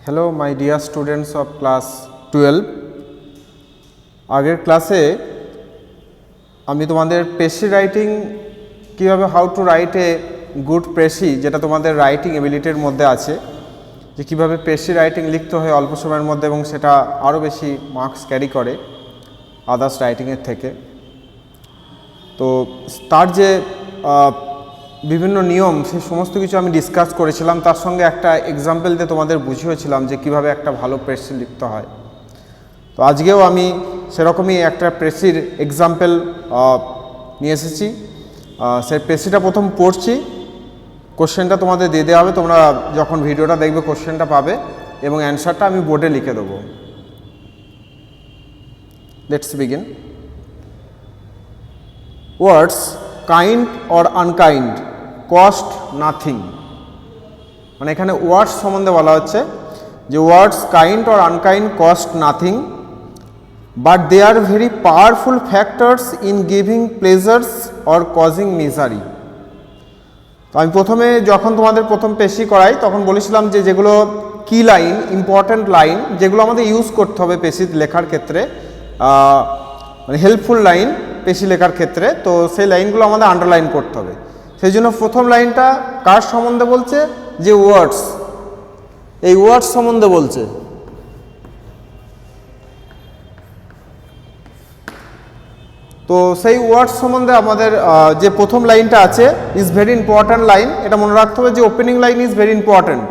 Hello my dear students of class 12। আগের ক্লাসে আমি তোমাদের পেশি রাইটিং কীভাবে how to write a good পেশি, যেটা তোমাদের রাইটিং এবিলিটির মধ্যে আছে, যে কীভাবে পেশি রাইটিং লিখতে হয় অল্প সময়ের মধ্যে এবং সেটা আরও বেশি মার্কস ক্যারি করে আদার্স রাইটিংয়ের থেকে। তো তার যে বিভিন্ন নিয়ম, সেই সমস্ত কিছু আমি ডিসকাস করেছিলাম, তার সঙ্গে একটা এক্সাম্পল দিয়ে তোমাদের বুঝিয়েছিলাম যে কিভাবে একটা ভালো পেশি লিখতে হয়। তো আজকেও আমি সেরকমই একটা পেশির এক্সাম্পল নিয়ে এসেছি। সেই পেশিটা প্রথম পড়ছি, কোশ্চেনটা তোমাদের দিয়ে দেওয়া হবে, তোমরা যখন ভিডিওটা দেখবে কোশ্চেনটা পাবে এবং অ্যান্সারটা আমি বোর্ডে লিখে দেবো। Let's begin. Words kind or unkind cost nothing. মানে এখানে ওয়ার্ডস সম্বন্ধে বলা হচ্ছে যে words kind or unkind cost nothing, but they are very powerful factors in giving pleasures or causing misery. তো আমি প্রথমে যখন তোমাদের প্রথম পেশি করাই তখন বলেছিলাম যে যেগুলো কি লাইন, ইম্পর্ট্যান্ট লাইন, যেগুলো আমাদের ইউজ করতে হবে পেশি লেখার ক্ষেত্রে, মানে হেল্পফুল লাইন পেশি লেখার ক্ষেত্রে, তো সেই লাইনগুলো আমাদের আন্ডারলাইন করতে হবে। সেই জন্য প্রথম লাইনটা কার সম্বন্ধে বলছে? যে ওয়ার্ডস, এই ওয়ার্ডস সম্বন্ধে বলছে। তো সেই ওয়ার্ডস সম্বন্ধে আমাদের যে প্রথম লাইনটা আছে ইজ ভেরি ইম্পর্ট্যান্ট লাইন। এটা মনে রাখতে হবে যে opening line is very important.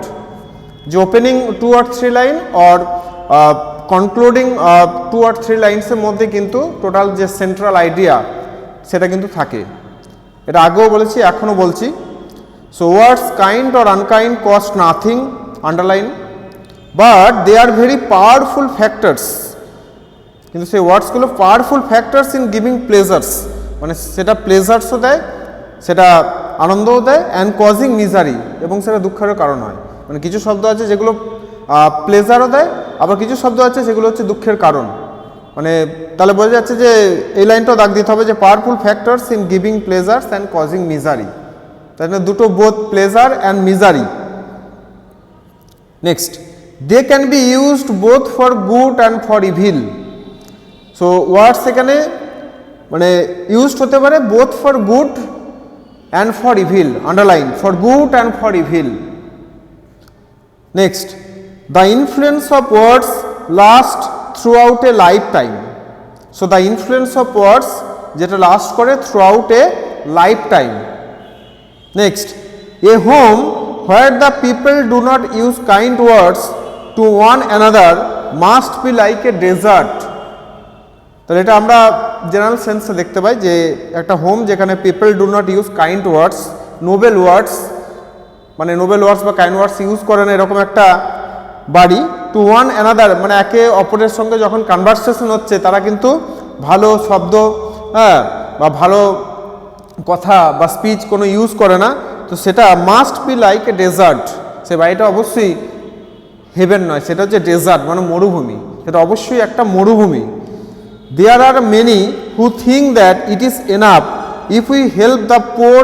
যে opening 2 or 3 line or concluding 2 or 3 লাইন্সের মধ্যে কিন্তু টোটাল যে সেন্ট্রাল আইডিয়া সেটা কিন্তু থাকে। এটা আগেও বলেছি, এখনও বলছি। So words kind or unkind cost nothing, underline, but they are very powerful factors. কিন্তু সেই ওয়ার্ডসগুলো powerful factors in giving pleasures, মানে সেটা প্লেজার্সও দেয়, সেটা আনন্দও দেয়, অ্যান্ড কজিং মিজারি, এবং সেটা দুঃখেরও কারণ হয়। মানে কিছু শব্দ আছে যেগুলো প্লেজারও দেয়, আবার কিছু শব্দ আছে যেগুলো হচ্ছে দুঃখের কারণ। মানে তাহলে বোঝা যাচ্ছে যে এই লাইনটাও দাগ দিতে হবে যে powerful factors in giving pleasures and causing misery, তাই না? দুটো, both pleasure and misery. Next, they can be used both for good and for evil. So words এখানে মানে ইউজড হতে পারে both for good and for evil, underline, for good and for evil. Next, the influence of words last throughout a lifetime. So the influence of words যেটা last করে throughout a lifetime. Next, a home where the people do not use kind words to one another must be like a desert. তাহলে এটা আমরা general সেন্সে দেখতে পাই যে একটা home যেখানে people do not use kind words, Nobel ওয়ার্ডস, মানে Nobel ওয়ার্ডস বা কাইন্ড ওয়ার্ডস ইউজ করে না, এরকম একটা বাড়ি, টু ওয়ান অ্যানাদার, মানে একে অপরের সঙ্গে যখন কনভারসেশন হচ্ছে তারা কিন্তু ভালো শব্দ, হ্যাঁ, বা ভালো কথা বা স্পিচ কোনো ইউজ করে না, তো সেটা must be like a desert. সে বাড়িটা অবশ্যই হেভেন নয়, সেটা হচ্ছে ডেজার্ট, মানে মরুভূমি, সেটা অবশ্যই একটা মরুভূমি। There are many who think that it is enough if we help the poor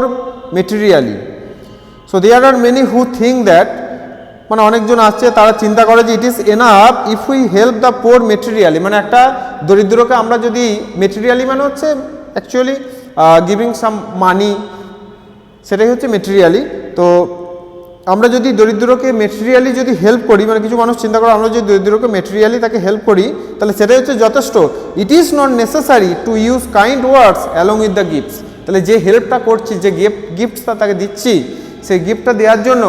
materially. So there are many who think that, মানে অনেকজন আছে তারা চিন্তা করে যে it is enough if we help the poor materially, মানে একটা দরিদ্রকে আমরা যদি, মেটেরিয়ালি মানে হচ্ছে অ্যাকচুয়ালি গিভিং সাম মানি, সেটাই হচ্ছে মেটেরিয়ালি। তো আমরা যদি দরিদ্রকে মেটেরিয়ালি যদি হেল্প করি, মানে কিছু মানুষ চিন্তা করে আমরা যদি দরিদ্রকে মেটেরিয়ালি তাকে হেল্প করি, তাহলে সেটাই হচ্ছে যথেষ্ট। It is not necessary to use kind words along with the gifts. তাহলে যে হেল্পটা করছি, যে গিফটসটা তাকে দিচ্ছি, সেই গিফটটা দেওয়ার জন্য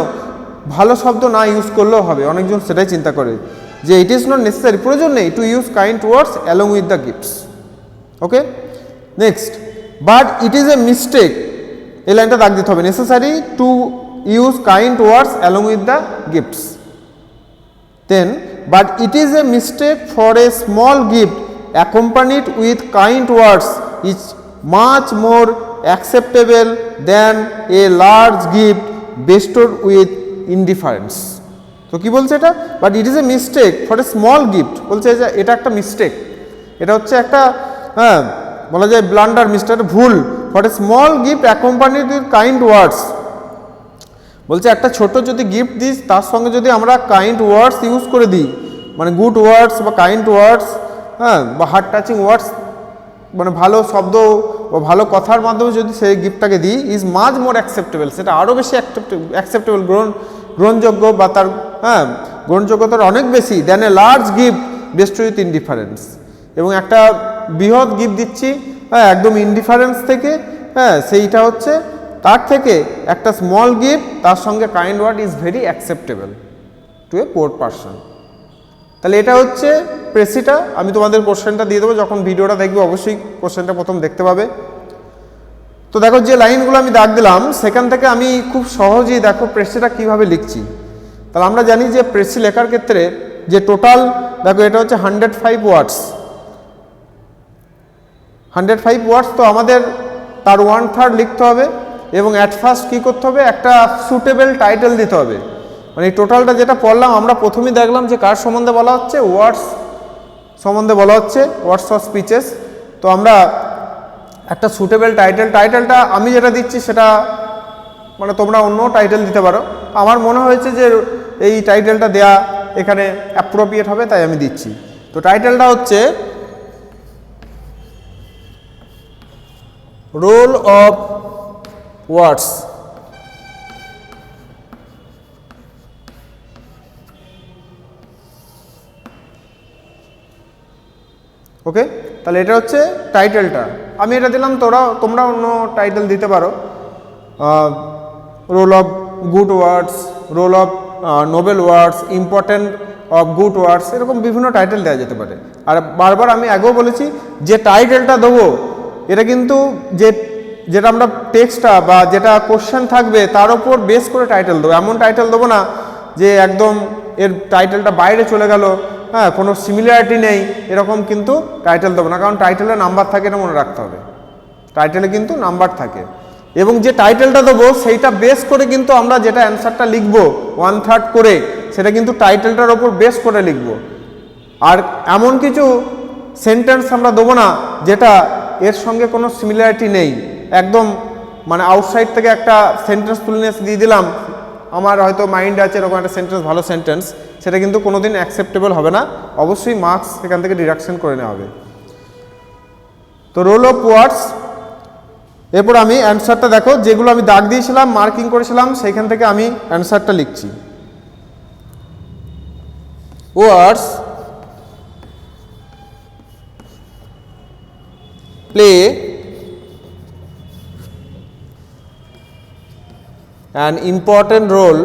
ভালো শব্দ না ইউজ করলেও হবে। অনেকজন সেটাই চিন্তা করে যে ইট ইজ নট নেসেসারি, প্রয়োজন নেই to use kind words along with the gifts. Okay, next, but it is a mistake, এই লাইনটা দাগ দিতে হবে, necessary to use kind words along with the gifts. Then, but it is a mistake for a small gift accompanied with kind words is much more acceptable than a large gift bestowed with indifference. তো কি বলছে এটা? But it is a mistake for a small gift, বলছে যে এটা একটা mistake, এটা হচ্ছে একটা, হ্যাঁ, বলা যায় ব্লান্ডার, মিস্টার ভুল, for a small gift accompanied with kind ওয়ার্ডস, বলছে একটা ছোট যদি গিফট দিস তার সঙ্গে যদি আমরা কাইন্ড ওয়ার্ডস ইউজ করে দিই, মানে গুড ওয়ার্ডস বা কাইন্ড ওয়ার্ডস, হ্যাঁ, বা হার্ট টাচিং ওয়ার্ডস, মানে ভালো শব্দ ও ভালো কথার মাধ্যমে যদি সেই গিফটটাকে দিই, ইজ মাচ মোর অ্যাকসেপ্টেবল, সেটা আরও বেশি অ্যাকসেপ্টেবল, গ্রহণযোগ্য, বা তার হ্যাঁ গ্রহণযোগ্যতার অনেক বেশি than a large gift best with indifference. এবং একটা বৃহৎ গিফট দিচ্ছি হ্যাঁ একদম ইনডিফারেন্স থেকে, হ্যাঁ সেইটা হচ্ছে তার থেকে একটা স্মল গিফট তার সঙ্গে kind word is very acceptable to a poor person. তাহলে এটা হচ্ছে প্রেসিটা। আমি তোমাদের কোশ্চেনটা দিয়ে দেবো, যখন ভিডিওটা দেখবে অবশ্যই কোশ্চেনটা প্রথম দেখতে পাবে। তো দেখো যে লাইনগুলো আমি দাগ দিলাম সেখান থেকে আমি খুব সহজেই দেখো প্রেসিটা কীভাবে লিখছি। তাহলে আমরা জানি যে প্রেসি লেখার ক্ষেত্রে যে টোটাল দেখো এটা হচ্ছে 105 ওয়ার্ডস, 105 ওয়ার্ডস। তো আমাদের তার 1/3 লিখতে হবে এবং অ্যাট ফার্স্ট কী করতে হবে, একটা সুটেবল টাইটেল দিতে হবে। মানে এই টোটালটা যেটা পড়লাম আমরা প্রথমেই দেখলাম যে কার সম্বন্ধে বলা হচ্ছে, ওয়ার্ডস সম্বন্ধে বলা হচ্ছে, ওয়ার্ডস অফ স্পিচেস। তো আমরা একটা সুটেবল টাইটেলটা আমি যেটা দিচ্ছি সেটা মানে তোমরা অন্য টাইটেল দিতে পারো, আমার মনে হয়েছে যে এই টাইটেলটা দেয়া এখানে অ্যাপ্রোপ্রিয়েট হবে তাই আমি দিচ্ছি। তো টাইটেলটা হচ্ছে রোল অফ ওয়ার্ডস। ওকে, তাহলে এটা হচ্ছে টাইটেলটা, আমি এটা দিলাম, তোমরা অন্য টাইটেল দিতে পারো, role of good words, role of noble words, important of good words, এরকম বিভিন্ন টাইটেল দেওয়া যেতে পারে। আর বারবার আমি আগেও বলেছি যে টাইটেলটা দেবো এটা কিন্তু যেটা আমরা টেক্সটটা বা যেটা কোশ্চেন থাকবে তার উপর বেস করে টাইটেল দেবো। এমন টাইটেল দেবো না যে একদম এর টাইটেলটা বাইরে চলে গেল, হ্যাঁ কোনো সিমিলারিটি নেই, এরকম কিন্তু টাইটেল দেবো না, কারণ টাইটেলে নাম্বার থাকে, এটা মনে রাখতে হবে, টাইটেলে কিন্তু নাম্বার থাকে। এবং যে টাইটেলটা দেবো সেইটা বেস করে কিন্তু আমরা যেটা অ্যান্সারটা লিখবো 1/3 করে, সেটা কিন্তু টাইটেলটার ওপর বেস করে লিখবো। আর এমন কিছু সেন্টেন্স আমরা দেবো না যেটা এর সঙ্গে কোনো সিমিলারিটি নেই, একদম মানে আউটসাইড থেকে একটা সেন্টেন্স তুলে দিয়ে দিলাম, আমার হয়তো মাইন্ড আছে এরকম একটা সেন্টেন্স, ভালো সেন্টেন্স, সেটা কিন্তু কোনোদিন অ্যাকসেপ্টেবল হবে না, অবশ্যই মার্কস এখান থেকে ডিডাকশন করে নেওয়া হবে। তো রোল অফ ওয়ার্ডস, এরপর আমি অ্যান্সারটা দেখো যেগুলো আমি দাগ দিয়েছিলাম মার্কিং করেছিলাম সেইখান থেকে আমি অ্যান্সারটা লিখছি। ওয়ার্ডস play an important role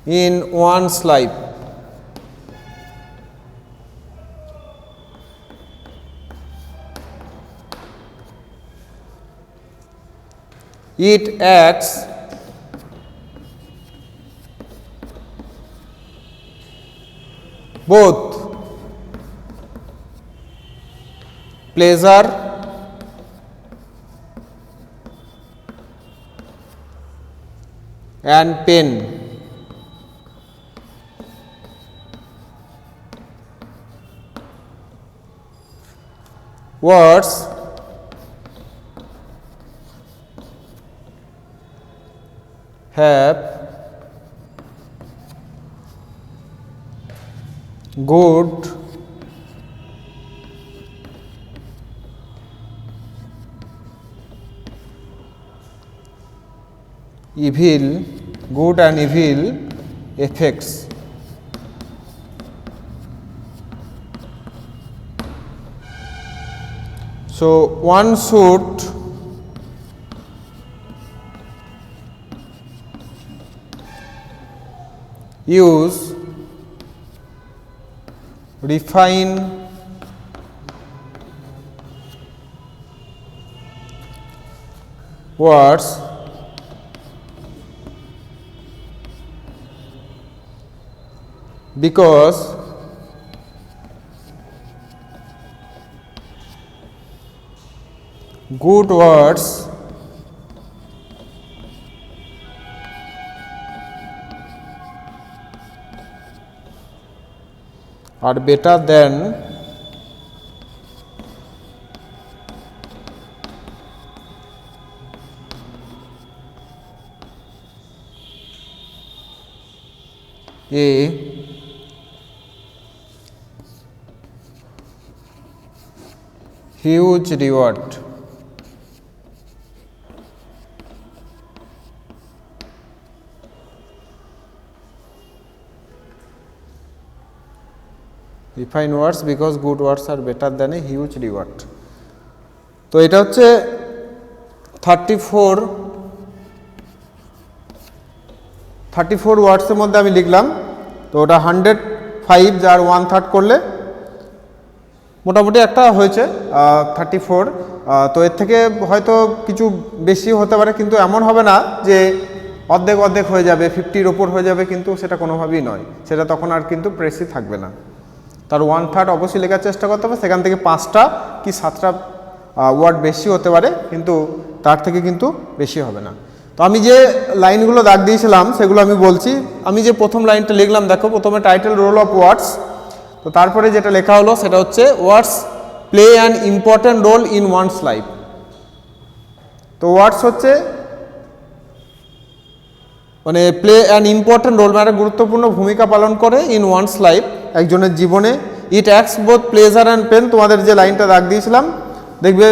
in one's life. It acts both pleasure and pain. Words have good and evil effects. So one should use refine words because good words are better than a huge reward. Refine words because good words are better than a huge reward. তো এটা হচ্ছে 34 ওয়ার্ডসের মধ্যে আমি লিখলাম। তো ওটা 105 যার 1/3 করলে মোটামুটি একটা হয়েছে 34। তো এর থেকে হয়তো কিছু বেশি হতে পারে, কিন্তু এমন হবে না যে অর্ধেক অর্ধেক হয়ে যাবে, 50-র ওপর হয়ে যাবে, কিন্তু সেটা কোনোভাবেই নয়। সেটা তখন আর কিন্তু প্রেসই থাকবে না। তার 1/3 অবশ্যই লেখার চেষ্টা করতে হবে। সেখান থেকে 5টা কি 7টা ওয়ার্ড বেশি হতে পারে, কিন্তু তার থেকে কিন্তু বেশি হবে না। তো আমি যে লাইনগুলো দাগ দিয়েছিলাম সেগুলো আমি বলছি। আমি যে প্রথম লাইনটা লিখলাম, দেখো প্রথমে টাইটেল রোল অফ ওয়ার্ডস। তো তারপরে যেটা লেখা হলো সেটা হচ্ছে words play an important role in one's life. তো ওয়ার্ডস হচ্ছে মানে প্লে অ্যান ইম্পর্ট্যান্ট রোল, মানে গুরুত্বপূর্ণ ভূমিকা পালন করে ইন ওয়ানস লাইফ, একজনের জীবনে। It acts both pleasure and pain. তোমাদের যে লাইনটা দাগ দিয়েছিলাম দেখবে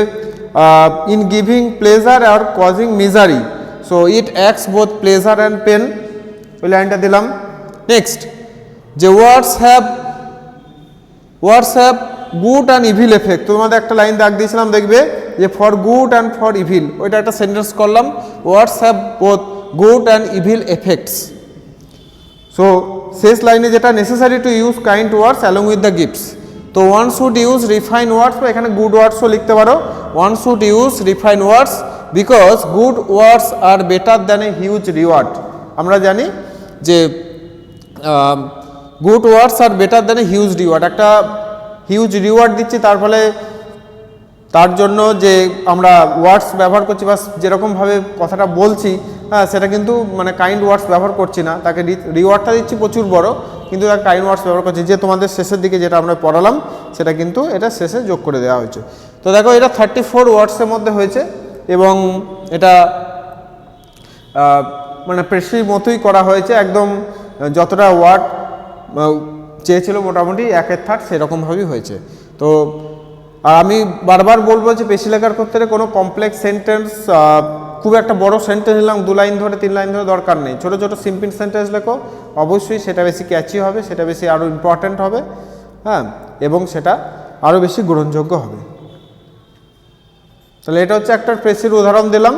ইন গিভিং প্লেজার আর causing misery. So it acts both pleasure and pain, ওই লাইনটা দিলাম। নেক্সট যে words have good and evil effect. তোমাদের একটা লাইন দাগ দিয়েছিলাম দেখবে যে for good and for evil, ওইটা একটা সেন্টেন্স করলাম। Words have both good and evil effects. So শেষ লাইনে যেটা necessary to use kind words along with the gifts. তো one should use refine words, বা এখানে গুড ওয়ার্ডসও লিখতে পারো। One should use refine words because good words are better than a huge reward. আমরা জানি যে good words are better than a huge reward. একটা হিউজ রিওয়ার্ড দিচ্ছি, তার ফলে তার জন্য যে আমরা ওয়ার্ডস ব্যবহার করছি বা যেরকমভাবে কথাটা বলছি, হ্যাঁ, সেটা কিন্তু মানে কাইন্ড ওয়ার্ডস ব্যবহার করছি না। তাকে রিওয়ার্ডটা দিচ্ছি প্রচুর বড়, কিন্তু তাকে কাইন্ড ওয়ার্ডস ব্যবহার করছি। যে তোমাদের শেষের দিকে যেটা আমরা পড়ালাম সেটা কিন্তু এটা শেষে যোগ করে দেওয়া হয়েছে। তো দেখো এটা 34 ওয়ার্ডসের মধ্যে হয়েছে, এবং এটা মানে প্রেসির মতোই করা হয়েছে। একদম যতটা ওয়ার্ড চেয়েছিল মোটামুটি 1/3 সেরকমভাবেই হয়েছে। তো আর আমি বারবার বলবো যে পেশি লেখার ক্ষেত্রে কোনো কমপ্লেক্স সেন্টেন্স, খুব একটা বড় সেন্টেন্স নিলাম 2 লাইন ধরে 3 লাইন ধরে দরকার নেই। ছোটো ছোটো সিম্পল সেন্টেন্স লেখো, অবশ্যই সেটা বেশি ক্যাচি হবে, সেটা বেশি আরও ইম্পর্ট্যান্ট হবে, হ্যাঁ, এবং সেটা আরও বেশি গ্রহণযোগ্য হবে। তাহলে এটা হচ্ছে একটা প্রেসির উদাহরণ দিলাম।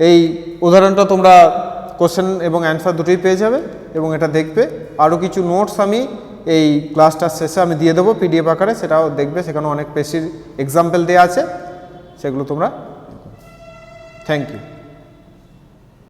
এই উদাহরণটা তোমরা কোশ্চেন এবং অ্যান্সার দুটোই পেয়ে যাবে, এবং এটা দেখবে। আরও কিছু নোটস আমি এই ক্লাসটার শেষে আমি দিয়ে দেবো পিডিএফ আকারে, সেটাও দেখবে। সেখানে অনেক প্রেসির এক্সাম্পল দেওয়া আছে, সেগুলো তোমরা। Thank you.